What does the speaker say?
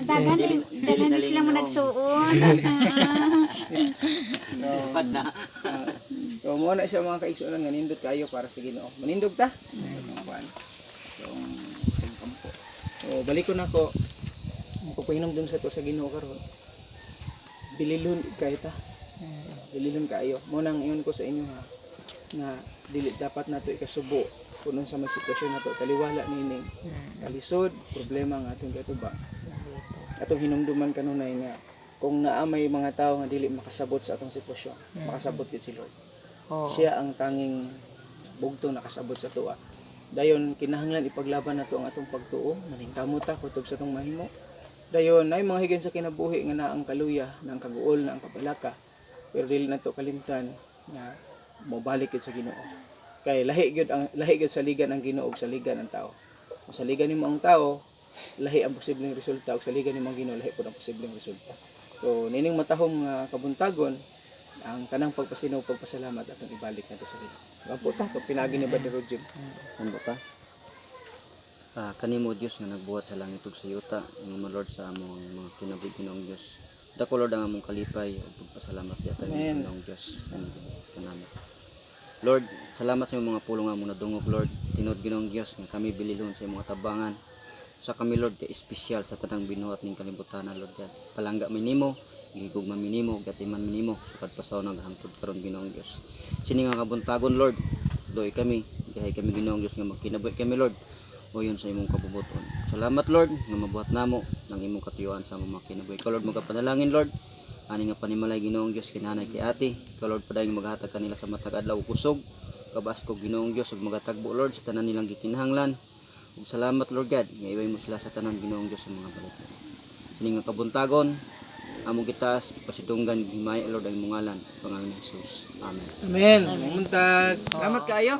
Dagan sila mo nagsuon. So mo na siya mga kaigsuon nga nindot kayo para sa Ginoo. Manindog ta sa mga kuan. So kampo. So balik ko nako. Magpapahinom dun sa to sa Ginoo karon. Bililhon kayo ta. Bililhon kayo. Mo nang iyon ko sa inyo ha. Na dili dapat nato ikasubo kuno sa may sitwasyon nato taliwala nining kalisod problema nga atong katuba. Atong hinumduman kanunay nga kung naa may mga tao nga dili makasabot sa atong sitwasyon, makasabot gid si Lord. Siya ang tanging bugtong nakasabot sa tuwa. Dayon kinahanglan ipaglaban nato ang atong pagtuo, maningkamot ta kutob sa atong mahimo. Dayon nay mga higin sa kinabuhi nga naa ang kaluya, ang kaguol, na ang kapalaka. Pero dili nato kalimtan na mobalik gid sa Ginoo. Kay lahi gyud sa ligan ang Ginoo ug sa ligan ang tao. Kung sa ligan nimo ang tao, lahi ang posibleng resulta ug sa ligan nimo ang Ginoo lahi pud ang posibleng resulta. So nining matahom nga kabuntagon ang tanang pagpasinaw pagpasalamat atong ibalik nato sa Ginoo. Gampo ta kung pinagi ni Brother Roger. Ano ta? Kanimo Dios nga nagbuhat sa langit ug sa yuta, nga Lord sa among mga kinabuhi Ginoong Dios. Dako Lord ang among kalipay ug pagpasalamat sa Ginoong Dios. Salamat. Lord, salamat sa imong mga pulong nga among nadungog Lord. Tinud Ginoong Dios nga kami bililhon sa imong tabangan. Sa kami Lord kay espesyal sa tanang binuhat ning kalibutan Lord God. Palangga mi nimo, gigugma mi nimo, gatiman mi nimo sa kadpasaw naghangtod karon Ginoong Dios. Sini nga kabuntagon Lord, doy kami, gahay kami Ginoong Dios nga magkinabuhi kami Lord. Oyon sa imong kabubuton. Salamat Lord nga mabuhat namo ng imong katuyuan sa among mga kinabuhi. Ka Lord magapanalangin Lord. Ani nga panimalay Ginoong Dios kinanay kay ate. Ka Lord padayong maghatag kanila sa matag adlaw ug kusog. Kabasko Ginoong Dios ug magatagbo Lord sa tanan nilang gikinahanglan. Ug salamat Lord God nga iway mo sila sa tanan Ginoong Dios sa mga balik. Ini nga kabuntagon among gitas pasidunggan himay Lord ang imong ngalan pangalan ni Jesus. Amen. Amen. Muntag. Salamat kayo.